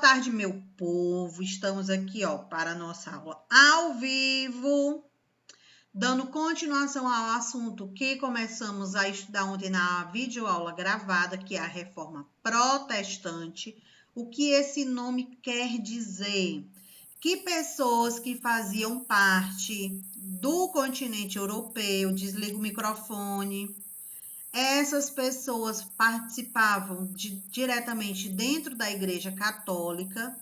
tarde, meu povo. Estamos aqui, para a nossa aula ao vivo, dando continuação ao assunto que começamos a estudar ontem na videoaula gravada, que é a Reforma Protestante. O que esse nome quer dizer? Que pessoas que faziam parte do continente europeu, desliga o microfone, essas pessoas participavam diretamente dentro da Igreja Católica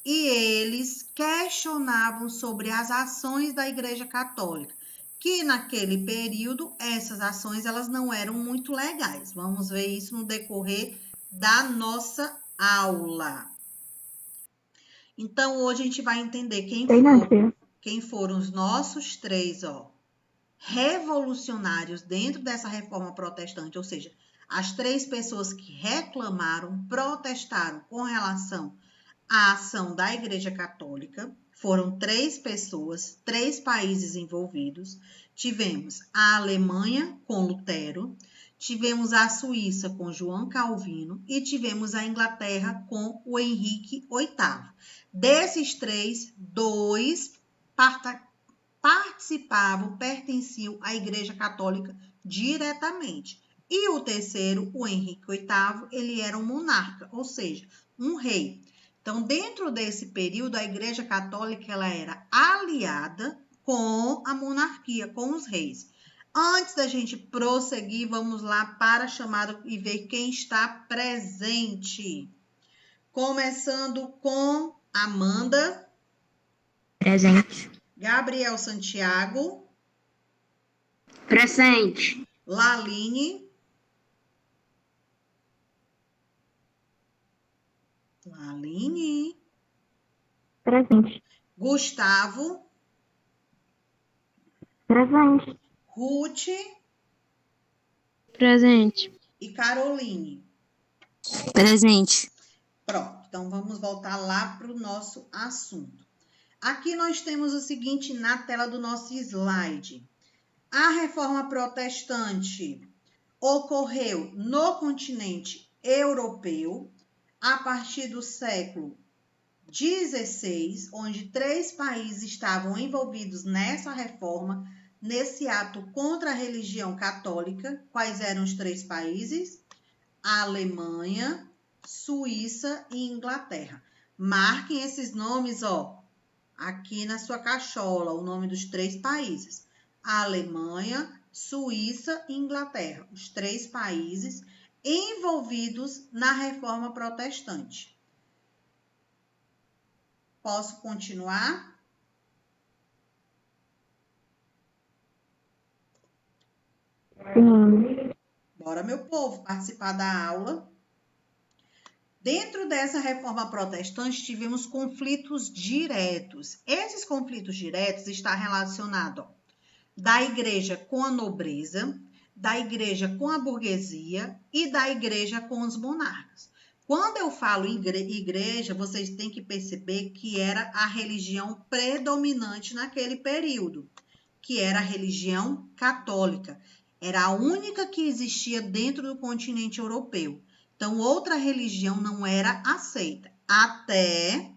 e eles questionavam sobre as ações da Igreja Católica, que naquele período essas ações elas não eram muito legais. Vamos ver isso no decorrer da nossa aula. Então, hoje a gente vai entender quem foram os nossos três, revolucionários dentro dessa reforma protestante, ou seja, as três pessoas que reclamaram, protestaram com relação à ação da Igreja Católica. Foram três pessoas, três países envolvidos. Tivemos a Alemanha com Lutero, tivemos a Suíça com João Calvino e tivemos a Inglaterra com o Henrique VIII. Desses três, dois participavam, pertenciam à Igreja Católica diretamente. E o terceiro, o Henrique VIII, ele era um monarca, ou seja, um rei. Então, dentro desse período, a Igreja Católica ela era aliada com a monarquia, com os reis. Antes da gente prosseguir, vamos lá para a chamada e ver quem está presente. Começando com Amanda. Presente. Gabriel Santiago. Presente. Laline. Presente. Gustavo. Presente. Ruth. Presente. E Caroline. Presente. Pronto, então vamos voltar lá para o nosso assunto. Aqui nós temos o seguinte na tela do nosso slide. A reforma protestante ocorreu no continente europeu a partir do século XVI, onde três países estavam envolvidos nessa reforma, nesse ato contra a religião católica. Quais eram os três países? A Alemanha, Suíça e Inglaterra. Marquem esses nomes, aqui na sua cachola, o nome dos três países. A Alemanha, Suíça e Inglaterra, os três países envolvidos na reforma protestante. Posso continuar? Sim. Bora, meu povo, participar da aula. Dentro dessa reforma protestante, tivemos conflitos diretos. Esses conflitos diretos estão relacionados da igreja com a nobreza, da igreja com a burguesia e da igreja com os monarcas. Quando eu falo igreja, vocês têm que perceber que era a religião predominante naquele período, que era a religião católica. Era a única que existia dentro do continente europeu. Então, outra religião não era aceita, até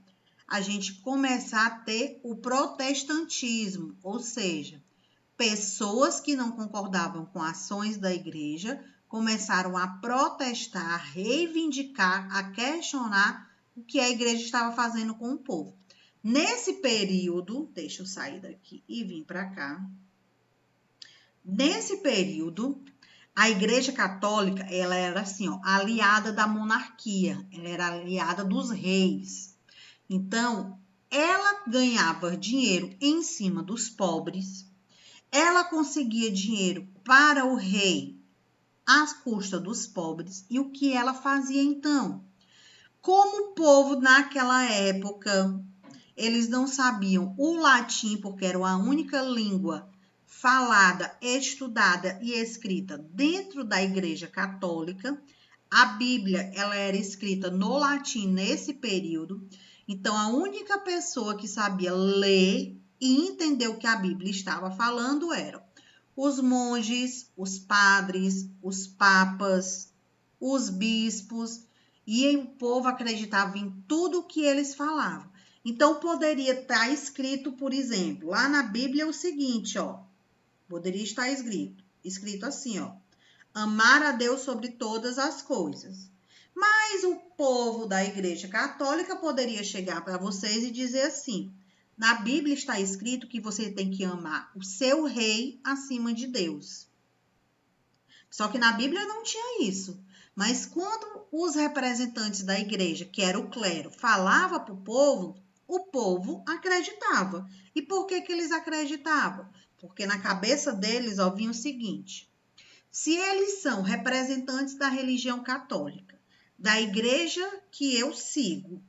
a gente começar a ter o protestantismo, ou seja, pessoas que não concordavam com ações da igreja começaram a protestar, a reivindicar, a questionar o que a igreja estava fazendo com o povo. Nesse período, deixa eu sair daqui e vir para cá. Nesse período, a Igreja Católica, ela era assim, aliada da monarquia, ela era aliada dos reis. Então, ela ganhava dinheiro em cima dos pobres, ela conseguia dinheiro para o rei às custas dos pobres. E o que ela fazia então? Como o povo naquela época, eles não sabiam o latim, porque era a única língua falada, estudada e escrita dentro da Igreja Católica. A Bíblia, ela era escrita no latim nesse período. Então, a única pessoa que sabia ler e entender o que a Bíblia estava falando eram os monges, os padres, os papas, os bispos E o povo acreditava em tudo que eles falavam. Então, poderia estar escrito, por exemplo, lá na Bíblia o seguinte, ó. Poderia estar escrito assim, ó. Amar a Deus sobre todas as coisas. Mas o povo da Igreja Católica poderia chegar para vocês e dizer assim: na Bíblia está escrito que você tem que amar o seu rei acima de Deus. Só que na Bíblia não tinha isso. Mas quando os representantes da igreja, que era o clero, falava para o povo acreditava. E por que que eles acreditavam? Porque na cabeça deles ó, vinha o seguinte: se eles são representantes da religião católica, da igreja que eu sigo,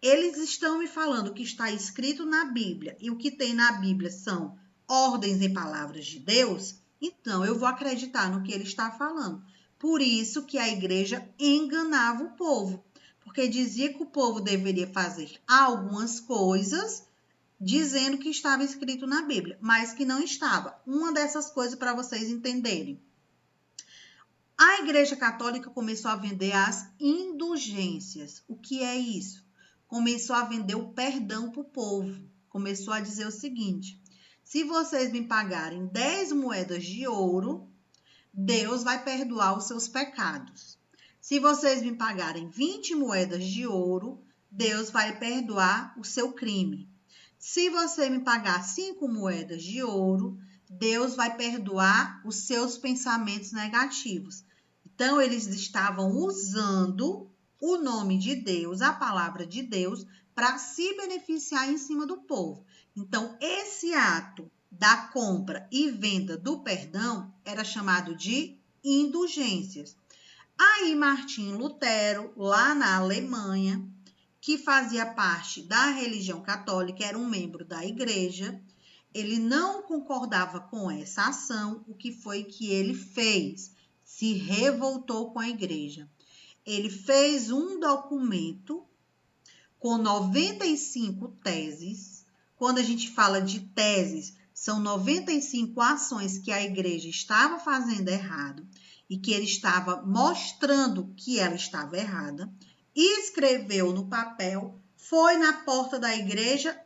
eles estão me falando que está escrito na Bíblia, e o que tem na Bíblia são ordens e palavras de Deus, então eu vou acreditar no que ele está falando. Por isso que a igreja enganava o povo, porque dizia que o povo deveria fazer algumas coisas dizendo que estava escrito na Bíblia, mas que não estava. Uma dessas coisas para vocês entenderem. A Igreja Católica começou a vender as indulgências. O que é isso? Começou a vender o perdão para o povo. Começou a dizer o seguinte: se vocês me pagarem 10 moedas de ouro, Deus vai perdoar os seus pecados. Se vocês me pagarem 20 moedas de ouro, Deus vai perdoar o seu crime. Se você me pagar 5 moedas de ouro, Deus vai perdoar os seus pensamentos negativos. Então, eles estavam usando o nome de Deus, a palavra de Deus, para se beneficiar em cima do povo. Então, esse ato da compra e venda do perdão era chamado de indulgências. Aí, Martim Lutero, lá na Alemanha, que fazia parte da religião católica, era um membro da igreja, ele não concordava com essa ação. O que foi que ele fez? Se revoltou com a igreja. Ele fez um documento com 95 teses. Quando a gente fala de teses, são 95 ações que a igreja estava fazendo errado e que ele estava mostrando que ela estava errada. Escreveu no papel, foi na porta da igreja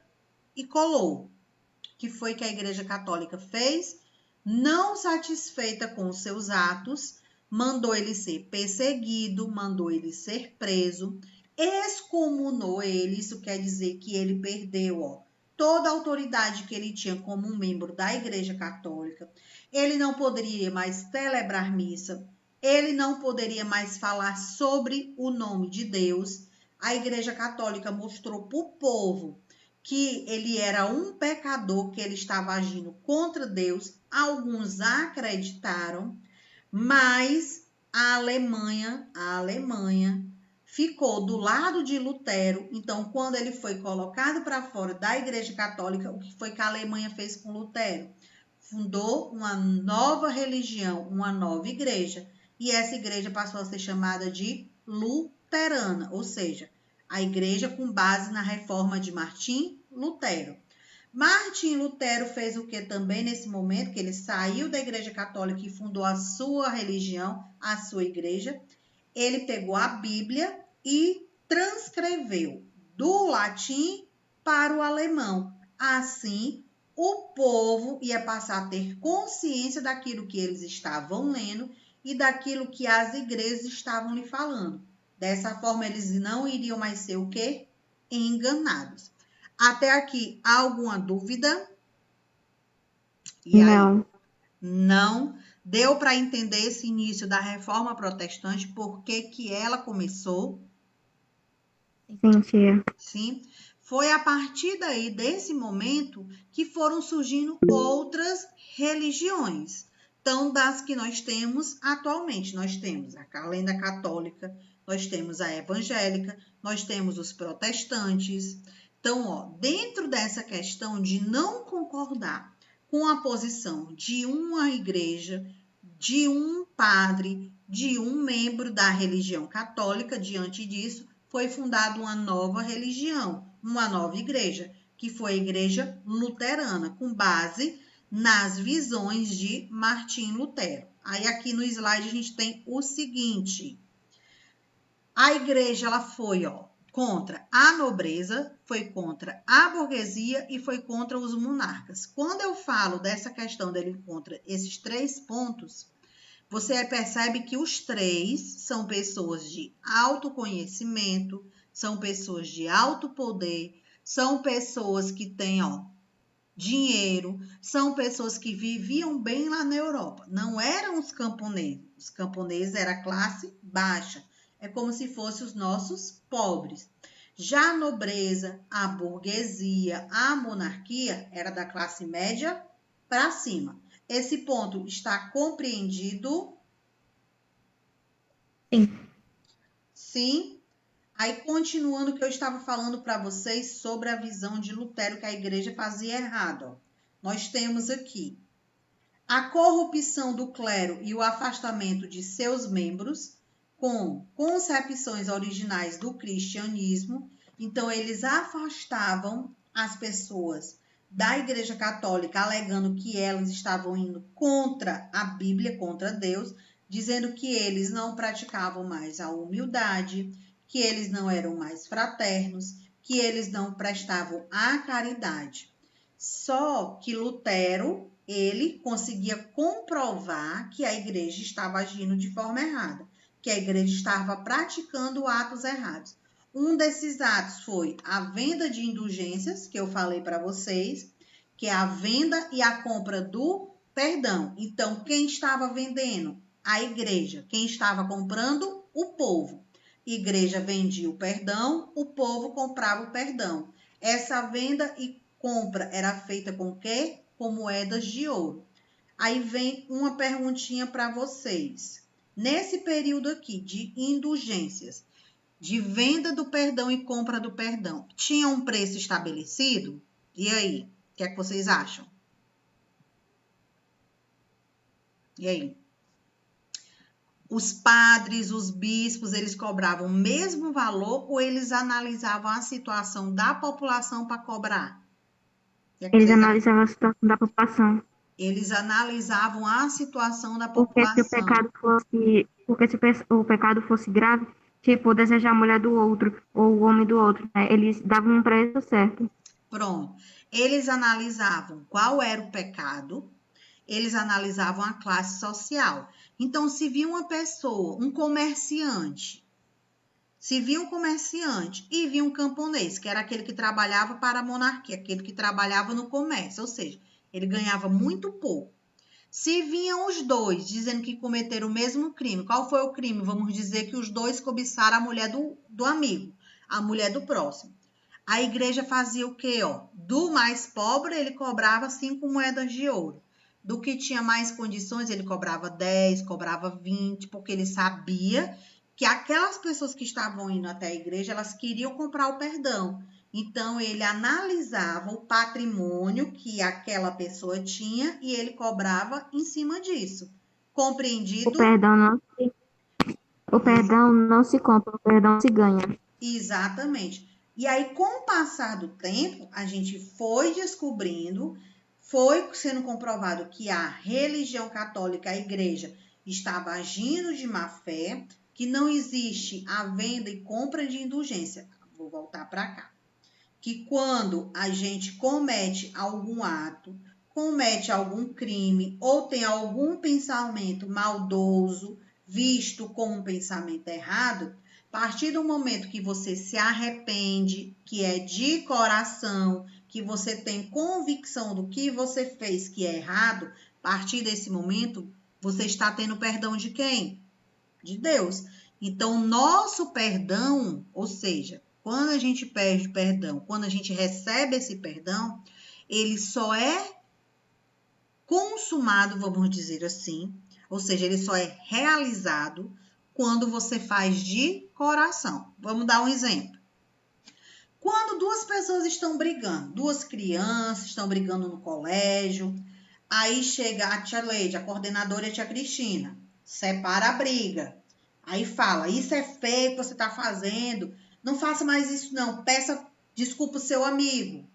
e colou. O que foi que a Igreja Católica fez? Não satisfeita com os seus atos, mandou ele ser perseguido, mandou ele ser preso, excomunou ele. Isso quer dizer que ele perdeu toda a autoridade que ele tinha como um membro da Igreja Católica. Ele não poderia mais celebrar missa, ele não poderia mais falar sobre o nome de Deus. A Igreja Católica mostrou para o povo que ele era um pecador, que ele estava agindo contra Deus. Alguns acreditaram, mas a Alemanha ficou do lado de Lutero. Então, quando ele foi colocado para fora da Igreja Católica, o que foi que a Alemanha fez com Lutero? Fundou uma nova religião, uma nova igreja, e essa igreja passou a ser chamada de luterana, ou seja, a igreja com base na reforma de Martim Lutero. Martim Lutero fez o que também nesse momento, que ele saiu da Igreja Católica e fundou a sua religião, a sua igreja. Ele pegou a Bíblia e transcreveu do latim para o alemão. Assim, o povo ia passar a ter consciência daquilo que eles estavam lendo e daquilo que as igrejas estavam lhe falando. Dessa forma, eles não iriam mais ser o quê? Enganados. Até aqui, alguma dúvida? E Não. aí? Não. Deu para entender esse início da Reforma Protestante, por que que ela começou? Sim, tia. Sim. Foi a partir daí, desse momento, que foram surgindo outras religiões. Então, das que nós temos atualmente, nós temos, além da católica, nós temos a evangélica, nós temos os protestantes. Então, dentro dessa questão de não concordar com a posição de uma igreja, de um padre, de um membro da religião católica, diante disso, foi fundada uma nova religião, uma nova igreja, que foi a Igreja Luterana, com base nas visões de Martim Lutero. Aí aqui no slide a gente tem o seguinte: A igreja ela foi, contra a nobreza, foi contra a burguesia e foi contra os monarcas. Quando eu falo dessa questão dele contra esses 3 pontos, você percebe que os 3 são pessoas de autoconhecimento, são pessoas de alto poder, são pessoas que têm, dinheiro, são pessoas que viviam bem lá na Europa. Não eram os camponeses. Os camponeses era classe baixa. É como se fossem os nossos pobres. Já a nobreza, a burguesia, a monarquia era da classe média para cima. Esse ponto está compreendido? Sim. Sim. Aí, continuando o que eu estava falando para vocês sobre a visão de Lutero que a igreja fazia errado. Nós temos aqui a corrupção do clero e o afastamento de seus membros com concepções originais do cristianismo. Então, eles afastavam as pessoas da Igreja Católica, alegando que elas estavam indo contra a Bíblia, contra Deus, dizendo que eles não praticavam mais a humildade, que eles não eram mais fraternos, que eles não prestavam a caridade. Só que Lutero, ele conseguia comprovar que a igreja estava agindo de forma errada, que a igreja estava praticando atos errados. Um desses atos foi a venda de indulgências, que eu falei para vocês, que é a venda e a compra do perdão. Então, quem estava vendendo? A igreja. Quem estava comprando? O povo. Igreja vendia o perdão, o povo comprava o perdão. Essa venda e compra era feita com o quê? Com moedas de ouro. Aí vem uma perguntinha para vocês. Nesse período aqui de indulgências, de venda do perdão e compra do perdão, tinha um preço estabelecido? E aí, o que é que vocês acham? E aí? Os padres, os bispos, eles cobravam o mesmo valor ou eles analisavam a situação da população para cobrar? Eles analisavam a situação da população. Eles analisavam a situação da Porque se o população. pecado fosse, porque se o pecado fosse grave, tipo, desejar a mulher do outro ou o homem do outro, né? Eles davam um preço certo. Pronto. Eles analisavam qual era o pecado, eles analisavam a classe social. Então, se via uma pessoa, um comerciante, e via um camponês, que era aquele que trabalhava para a monarquia, aquele que trabalhava no comércio, ou seja, ele ganhava muito pouco. Se vinham os dois dizendo que cometeram o mesmo crime, qual foi o crime? Vamos dizer que os dois cobiçaram a mulher do amigo, a mulher do próximo. A igreja fazia o quê? Do mais pobre, ele cobrava 5 moedas de ouro. Do que tinha mais condições, ele cobrava 10, cobrava 20, porque ele sabia que aquelas pessoas que estavam indo até a igreja, elas queriam comprar o perdão. Então, ele analisava o patrimônio que aquela pessoa tinha e ele cobrava em cima disso. Compreendido? O perdão não se compra, o perdão se ganha. Exatamente. E aí, com o passar do tempo, a gente foi descobrindo, foi sendo comprovado que a religião católica, a igreja, estava agindo de má fé, que não existe a venda e compra de indulgência. Vou voltar para cá. Que quando a gente comete algum ato, comete algum crime ou tem algum pensamento maldoso, visto como um pensamento errado, a partir do momento que você se arrepende, que é de coração, que você tem convicção do que você fez que é errado, a partir desse momento, você está tendo perdão de quem? De Deus. Então, nosso perdão, ou seja, quando a gente pede perdão, quando a gente recebe esse perdão, ele só é consumado, vamos dizer assim, ou seja, ele só é realizado quando você faz de coração. Vamos dar um exemplo. Quando duas pessoas estão brigando, duas crianças estão brigando no colégio, aí chega a tia Leide, a coordenadora e a tia Cristina, separa a briga. Aí fala, isso é feio que você está fazendo, não faça mais isso não, peça desculpa ao seu amigo.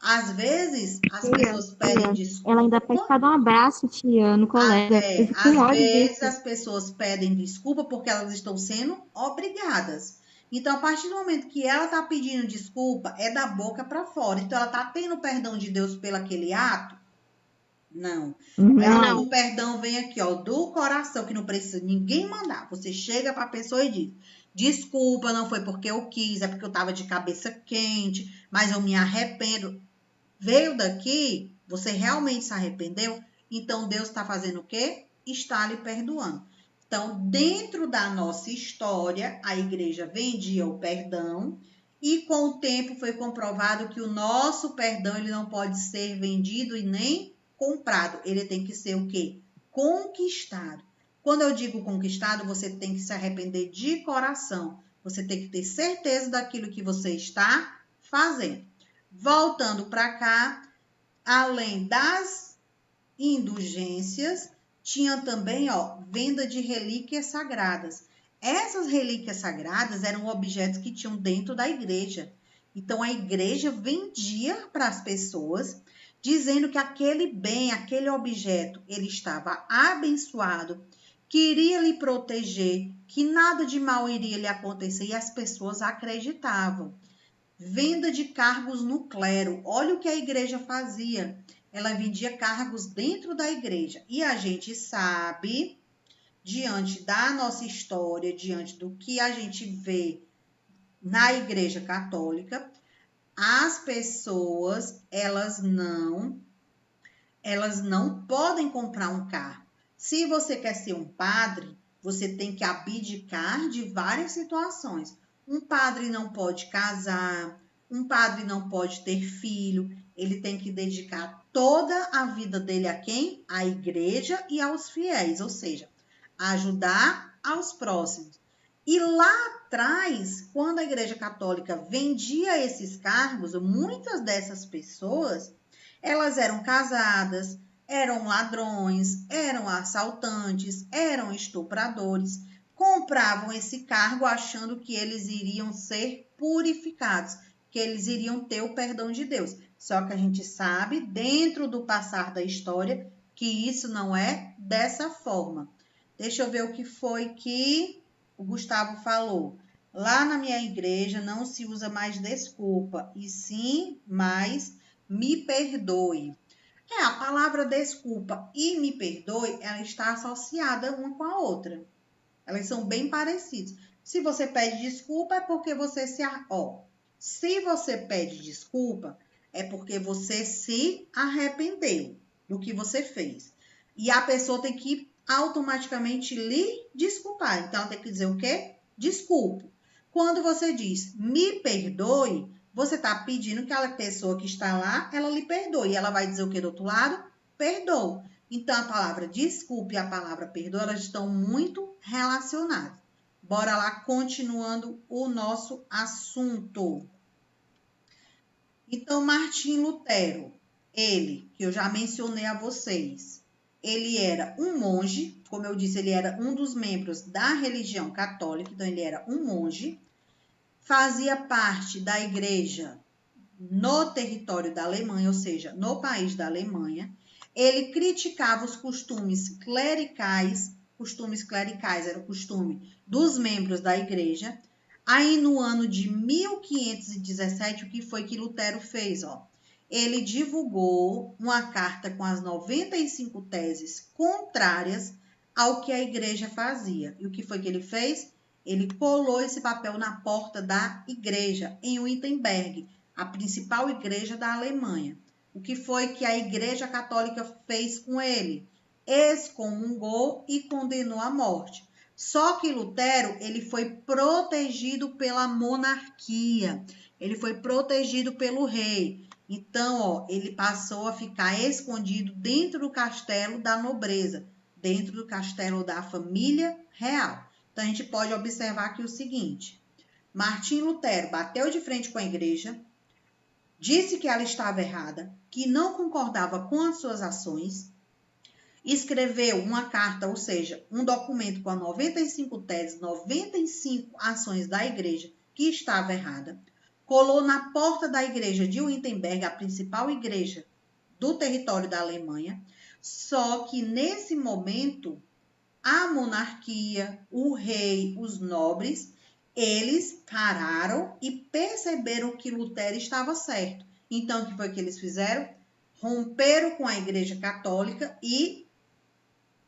Às vezes, as Tia, pessoas pedem ela ainda pede desculpa. pra dar um abraço, tia, no colega. Eu fico com Às ódio vezes disso. as pessoas pedem desculpa porque elas estão sendo obrigadas. Então, a partir do momento que ela está pedindo desculpa, é da boca para fora. Então, ela está tendo perdão de Deus pelo aquele ato? Não. Não. O perdão vem aqui, ó, do coração, que não precisa ninguém mandar. Você chega para a pessoa e diz: desculpa, não foi porque eu quis, é porque eu estava de cabeça quente, mas eu me arrependo. Veio daqui, você realmente se arrependeu? Então Deus está fazendo o quê? Está lhe perdoando. Então, dentro da nossa história, a igreja vendia o perdão e com o tempo foi comprovado que o nosso perdão ele não pode ser vendido e nem comprado. Ele tem que ser o quê? Conquistado. Quando eu digo conquistado, você tem que se arrepender de coração. Você tem que ter certeza daquilo que você está fazendo. Voltando para cá, além das indulgências, tinha também, ó, venda de relíquias sagradas. Essas relíquias sagradas eram objetos que tinham dentro da igreja. Então a igreja vendia para as pessoas, dizendo que aquele bem, aquele objeto, ele estava abençoado, que iria lhe proteger, que nada de mal iria lhe acontecer, e as pessoas acreditavam. Venda de cargos no clero. Olha o que a igreja fazia. Ela vendia cargos dentro da igreja. E a gente sabe, diante da nossa história, diante do que a gente vê na igreja católica, as pessoas, elas não podem comprar um cargo. Se você quer ser um padre, você tem que abdicar de várias situações. Um padre não pode casar, um padre não pode ter filho, ele tem que dedicar toda a vida dele a quem? À igreja e aos fiéis, ou seja, ajudar aos próximos. E lá atrás, quando a igreja católica vendia esses cargos, muitas dessas pessoas, elas eram casadas, eram ladrões, eram assaltantes, eram estupradores, compravam esse cargo achando que eles iriam ser purificados, que eles iriam ter o perdão de Deus. Só que a gente sabe, dentro do passar da história, que isso não é dessa forma. Deixa eu ver o que foi que o Gustavo falou. Lá na minha igreja não se usa mais desculpa, e sim mais me perdoe. A palavra desculpa e me perdoe, ela está associada uma com a outra. Elas são bem parecidas. Se você pede desculpa, é porque você se você pede desculpa, é porque você se arrependeu do que você fez. E a pessoa tem que automaticamente lhe desculpar. Então, ela tem que dizer o quê? Desculpe. Quando você diz me perdoe, você está pedindo que aquela pessoa que está lá, ela lhe perdoe. E ela vai dizer o que do outro lado? Perdoe. Então, a palavra desculpe e a palavra perdoe, elas estão muito relacionadas. Bora lá, continuando o nosso assunto. Então, Martim Lutero, ele, que eu já mencionei a vocês, ele era um monge, como eu disse, ele era um dos membros da religião católica, então ele era um monge, fazia parte da igreja no território da Alemanha, ou seja, no país da Alemanha. Ele criticava os costumes clericais era o costume dos membros da igreja. Aí no ano de 1517, o que foi que Lutero fez? Ele divulgou uma carta com as 95 teses contrárias ao que a igreja fazia. E o que foi que ele fez? Ele colou esse papel na porta da igreja, em Wittenberg, a principal igreja da Alemanha. O que foi que a Igreja Católica fez com ele? Excomungou e condenou à morte. Só que Lutero, ele foi protegido pela monarquia, ele foi protegido pelo rei. Então, ele passou a ficar escondido dentro do castelo da nobreza, dentro do castelo da família real. Então, a gente pode observar aqui o seguinte: Martim Lutero bateu de frente com a igreja, disse que ela estava errada, que não concordava com as suas ações, escreveu uma carta, ou seja, um documento com 95 teses, 95 ações da igreja que estava errada, colou na porta da igreja de Wittenberg, a principal igreja do território da Alemanha. Só que nesse momento, a monarquia, o rei, os nobres, eles pararam e perceberam que Lutero estava certo. Então, o que foi que eles fizeram? Romperam com a Igreja Católica e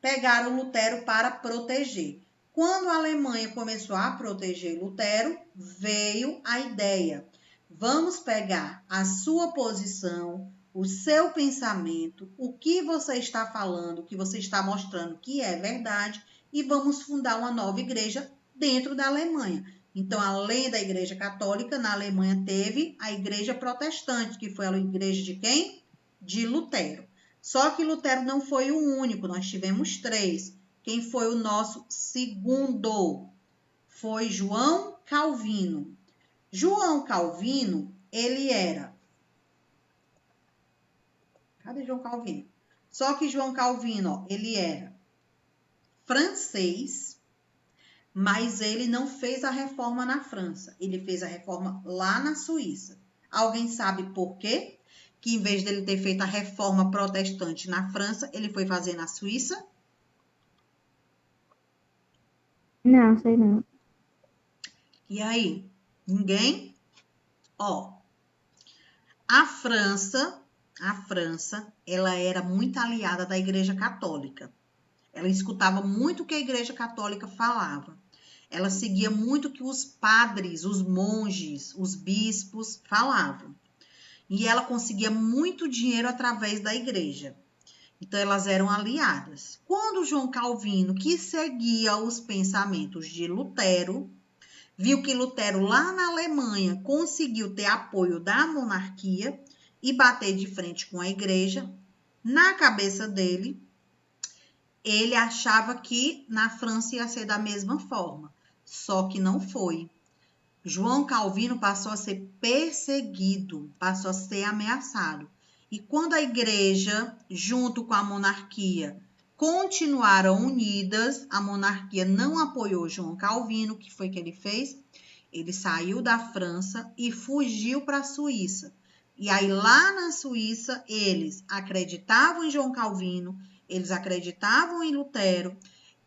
pegaram Lutero para proteger. Quando a Alemanha começou a proteger Lutero, veio a ideia: vamos pegar a sua posição, o seu pensamento, o que você está falando, o que você está mostrando que é verdade, e vamos fundar uma nova igreja dentro da Alemanha. Então, além da Igreja Católica, na Alemanha teve a Igreja Protestante, que foi a igreja de quem? De Lutero. Só que Lutero não foi o único, nós tivemos 3. Quem foi o nosso segundo? Foi João Calvino. João Calvino, ele era... Cadê João Calvino? Só que João Calvino, ele era francês, mas ele não fez a reforma na França. Ele fez a reforma lá na Suíça. Alguém sabe por quê? Que em vez dele ter feito a reforma protestante na França, ele foi fazer na Suíça? Não, sei não. E aí? Ninguém? Ó, a França, ela era muito aliada da Igreja Católica. Ela escutava muito o que a Igreja Católica falava. Ela seguia muito o que os padres, os monges, os bispos falavam. E ela conseguia muito dinheiro através da igreja. Então, elas eram aliadas. Quando João Calvino, que seguia os pensamentos de Lutero, viu que Lutero, lá na Alemanha, conseguiu ter apoio da monarquia e bater de frente com a igreja, na cabeça dele, ele achava que na França ia ser da mesma forma. Só que não foi. João Calvino passou a ser perseguido, passou a ser ameaçado. E quando a igreja, junto com a monarquia, continuaram unidas, a monarquia não apoiou João Calvino. O que foi que ele fez? Ele saiu da França e fugiu para a Suíça. E aí, lá na Suíça, eles acreditavam em João Calvino, eles acreditavam em Lutero,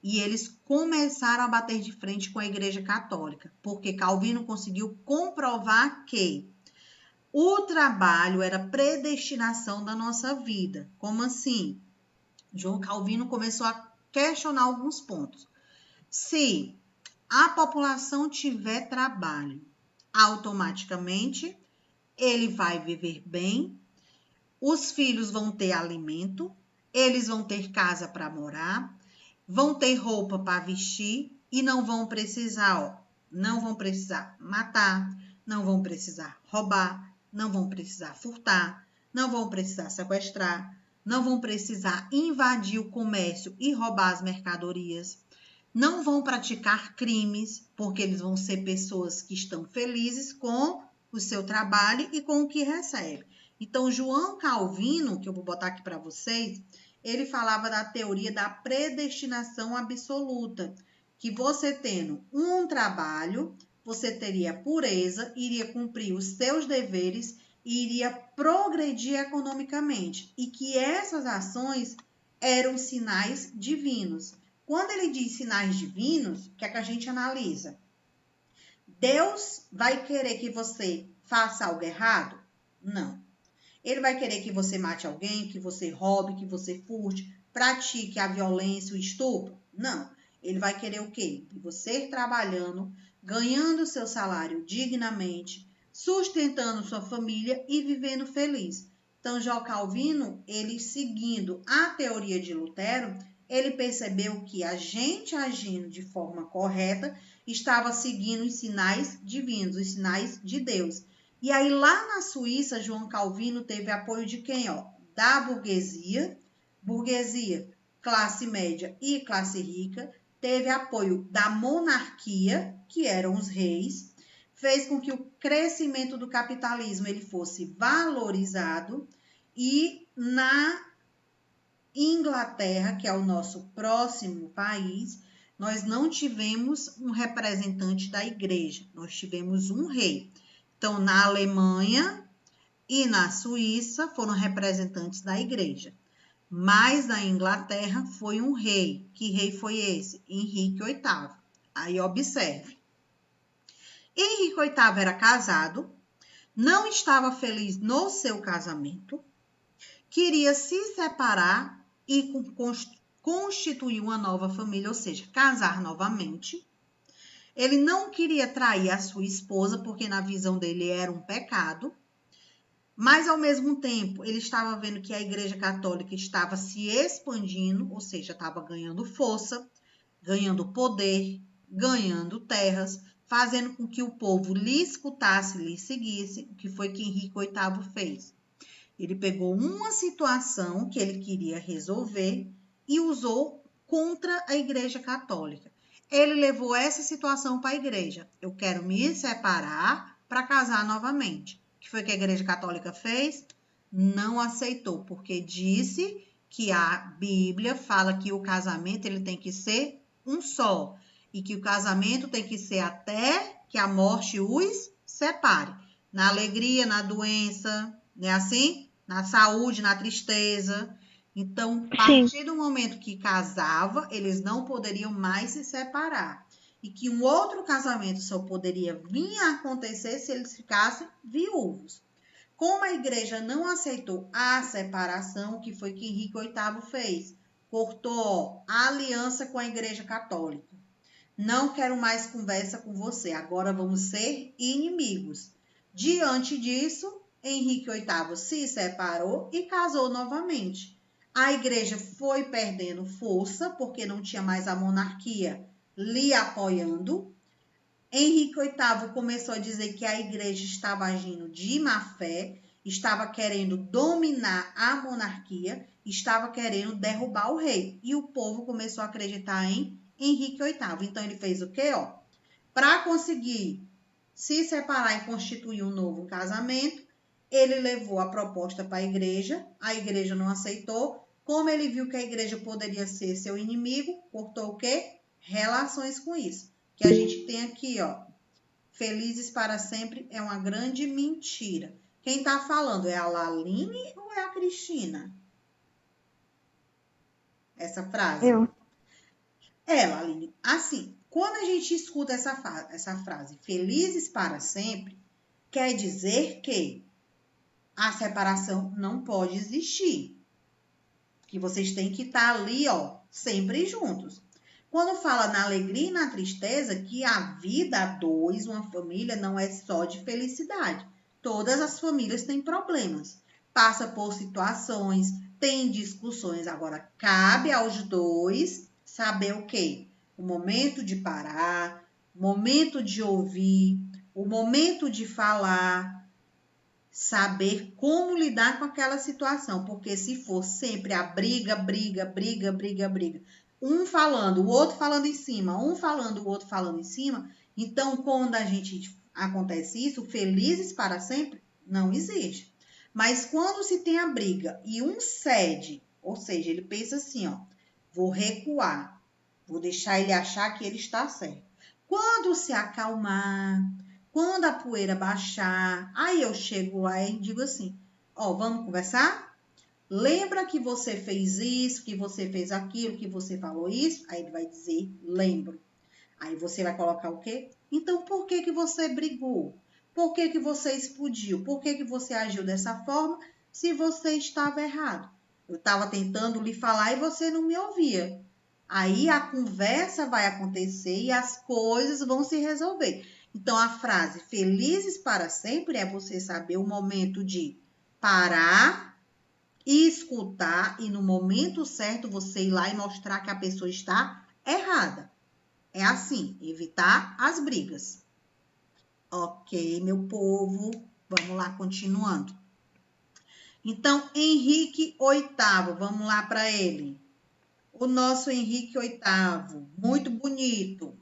e eles começaram a bater de frente com a Igreja Católica, porque Calvino conseguiu comprovar que o trabalho era predestinação da nossa vida. Como assim? João Calvino começou a questionar alguns pontos. Se a população tiver trabalho, automaticamente ele vai viver bem, os filhos vão ter alimento, eles vão ter casa para morar, vão ter roupa para vestir e não vão precisar matar, não vão precisar roubar, não vão precisar furtar, não vão precisar sequestrar, não vão precisar invadir o comércio e roubar as mercadorias, não vão praticar crimes, porque eles vão ser pessoas que estão felizes com o seu trabalho e com o que recebe. Então, João Calvino, que eu vou botar aqui para vocês, ele falava da teoria da predestinação absoluta, que você tendo um trabalho, você teria pureza, iria cumprir os seus deveres e iria progredir economicamente, e que essas ações eram sinais divinos. Quando ele diz sinais divinos, o que é que a gente analisa? Deus vai querer que você faça algo errado? Não. Ele vai querer que você mate alguém, que você roube, que você furte, pratique a violência, o estupro? Não. Ele vai querer o quê? Que você trabalhando, ganhando seu salário dignamente, sustentando sua família e vivendo feliz. Então, João Calvino, ele seguindo a teoria de Lutero, ele percebeu que a gente agindo de forma correta estava seguindo os sinais divinos, os sinais de Deus. E aí, lá na Suíça, João Calvino teve apoio de quem? Da burguesia, classe média e classe rica, teve apoio da monarquia, que eram os reis, fez com que o crescimento do capitalismo ele fosse valorizado, e na Inglaterra, que é o nosso próximo país, nós não tivemos um representante da igreja, nós tivemos um rei. Então, na Alemanha e na Suíça foram representantes da igreja. Mas na Inglaterra foi um rei. Que rei foi esse? Henrique VIII. Aí observe. Henrique VIII era casado, não estava feliz no seu casamento, queria se separar e constituir uma nova família, ou seja, casar novamente. Ele não queria trair a sua esposa, porque na visão dele era um pecado. Mas, ao mesmo tempo, ele estava vendo que a Igreja Católica estava se expandindo, ou seja, estava ganhando força, ganhando poder, ganhando terras, fazendo com que o povo lhe escutasse, lhe seguisse, o que foi que Henrique VIII fez. Ele pegou uma situação que ele queria resolver e usou contra a Igreja Católica. Ele levou essa situação para a igreja. Eu quero me separar para casar novamente. O que foi que a Igreja Católica fez? Não aceitou, porque disse que a Bíblia fala que o casamento ele tem que ser um só e que o casamento tem que ser até que a morte os separe. Na alegria, na doença, não é assim? Na saúde, na tristeza. Então, a partir do momento que casava, eles não poderiam mais se separar. E que um outro casamento só poderia vir a acontecer se eles ficassem viúvos. Como a igreja não aceitou a separação, o que foi que Henrique VIII fez? Cortou a aliança com a Igreja Católica. Não quero mais conversa com você, agora vamos ser inimigos. Diante disso, Henrique VIII se separou e casou novamente. A igreja foi perdendo força, porque não tinha mais a monarquia lhe apoiando. Henrique VIII começou a dizer que a igreja estava agindo de má fé, estava querendo dominar a monarquia, estava querendo derrubar o rei. E o povo começou a acreditar em Henrique VIII. Então, ele fez o quê? Para conseguir se separar e constituir um novo casamento, ele levou a proposta para a igreja não aceitou. Como ele viu que a igreja poderia ser seu inimigo, cortou o quê? Relações com isso. Que a gente tem aqui, felizes para sempre é uma grande mentira. Quem está falando é a Laline ou é a Cristina? Essa frase. Eu. Laline, assim, quando a gente escuta essa frase, felizes para sempre, quer dizer que a separação não pode existir. Que vocês têm que estar ali, sempre juntos. Quando fala na alegria e na tristeza, que a vida a dois, uma família, não é só de felicidade. Todas as famílias têm problemas. Passa por situações, tem discussões. Agora, cabe aos dois saber o quê? O momento de parar, o momento de ouvir, o momento de falar, saber como lidar com aquela situação, porque se for sempre a briga, um falando, o outro falando em cima, um falando, o outro falando em cima, então quando a gente acontece isso, felizes para sempre, não existe. Mas quando se tem a briga e um cede, ou seja, ele pensa assim, vou recuar, vou deixar ele achar que ele está certo. Quando se acalmar, quando a poeira baixar, aí eu chego lá e digo assim, vamos conversar? Lembra que você fez isso, que você fez aquilo, que você falou isso? Aí ele vai dizer, lembro. Aí você vai colocar o quê? Então, por que você brigou? Por que você explodiu? Por que você agiu dessa forma se você estava errado? Eu estava tentando lhe falar e você não me ouvia. Aí a conversa vai acontecer e as coisas vão se resolver. Então, a frase felizes para sempre é você saber o momento de parar e escutar e no momento certo você ir lá e mostrar que a pessoa está errada. É assim, evitar as brigas. Ok, meu povo, vamos lá, continuando. Então, Henrique VIII, vamos lá para ele. O nosso Henrique VIII, muito bonito.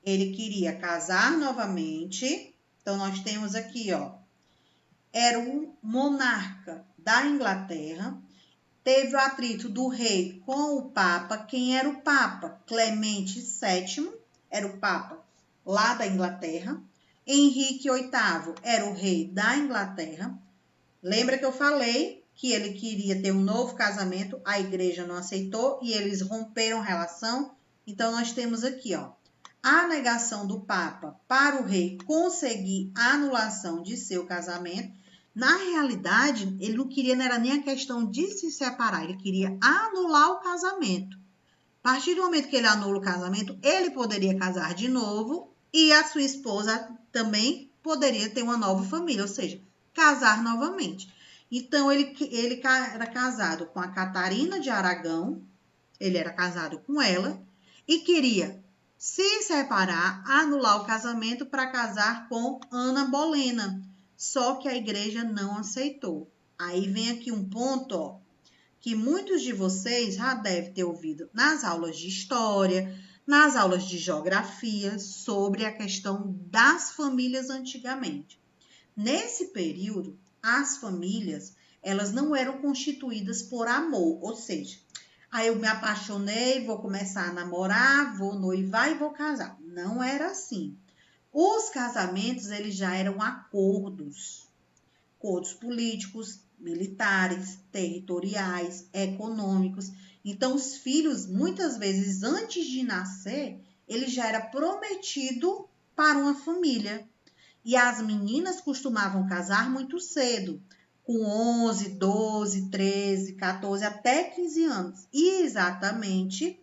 Ele queria casar novamente. Então, nós temos aqui, era um monarca da Inglaterra. Teve o atrito do rei com o Papa. Quem era o Papa? Clemente VII, era o Papa lá da Inglaterra. Henrique VIII era o rei da Inglaterra. Lembra que eu falei que ele queria ter um novo casamento, a igreja não aceitou e eles romperam relação. Então, nós temos aqui, ó, a negação do Papa para o rei conseguir a anulação de seu casamento. Na realidade, ele não queria, não era nem a questão de se separar, ele queria anular o casamento. A partir do momento que ele anula o casamento, ele poderia casar de novo e a sua esposa também poderia ter uma nova família, ou seja, casar novamente. Então, ele era casado com a Catarina de Aragão, ele era casado com ela e queria se separar, anular o casamento para casar com Ana Bolena. Só que a igreja não aceitou. Aí vem aqui um ponto, ó, que muitos de vocês já devem ter ouvido nas aulas de história, nas aulas de geografia, sobre a questão das famílias antigamente. Nesse período, as famílias, elas não eram constituídas por amor, ou seja, aí eu me apaixonei, vou começar a namorar, vou noivar e vou casar. Não era assim. Os casamentos, eles já eram acordos políticos, militares, territoriais, econômicos. Então, os filhos, muitas vezes, antes de nascer, ele já era prometido para uma família. E as meninas costumavam casar muito cedo, com 11, 12, 13, 14, até 15 anos. E exatamente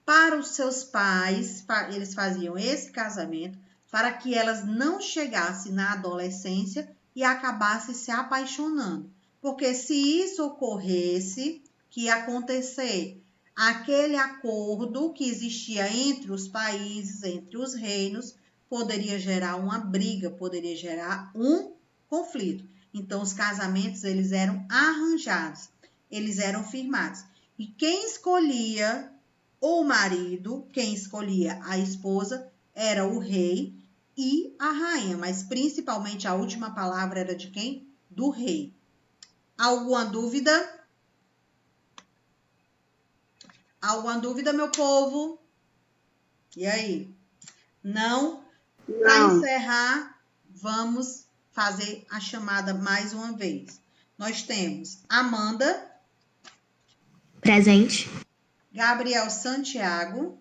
para os seus pais, eles faziam esse casamento para que elas não chegassem na adolescência e acabassem se apaixonando. Porque se isso ocorresse, que ia acontecer aquele acordo que existia entre os países, entre os reinos, poderia gerar uma briga, poderia gerar um conflito. Então, os casamentos, eles eram arranjados, eles eram firmados. E quem escolhia o marido, quem escolhia a esposa, era o rei e a rainha, mas principalmente a última palavra era de quem? Do rei. Alguma dúvida? Alguma dúvida, meu povo? E aí? Não? Para encerrar, vamos fazer a chamada mais uma vez. Nós temos Amanda. Presente. Gabriel Santiago.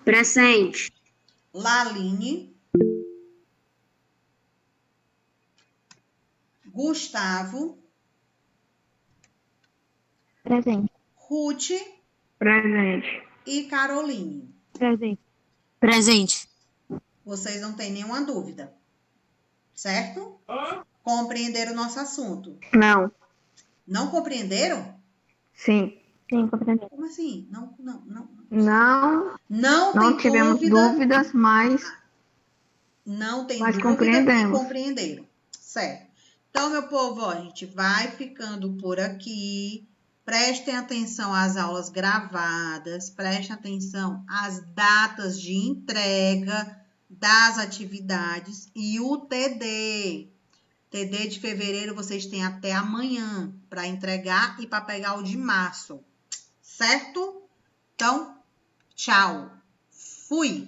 Presente. Laline. Gustavo. Presente. Ruth. Presente. E Caroline. Presente. Presente. Vocês não têm nenhuma dúvida, certo? Compreenderam o nosso assunto? Não. Não compreenderam? Sim. Sim, compreendi. Como assim? Não Não tem tivemos dúvidas, mas não tem nós dúvida e compreendemos. compreenderam, certo? Então, meu povo, ó, a gente vai ficando por aqui. Prestem atenção às aulas gravadas, prestem atenção às datas de entrega das atividades e o TD. TD de fevereiro vocês têm até amanhã para entregar e para pegar o de março, certo? Então, tchau. Fui!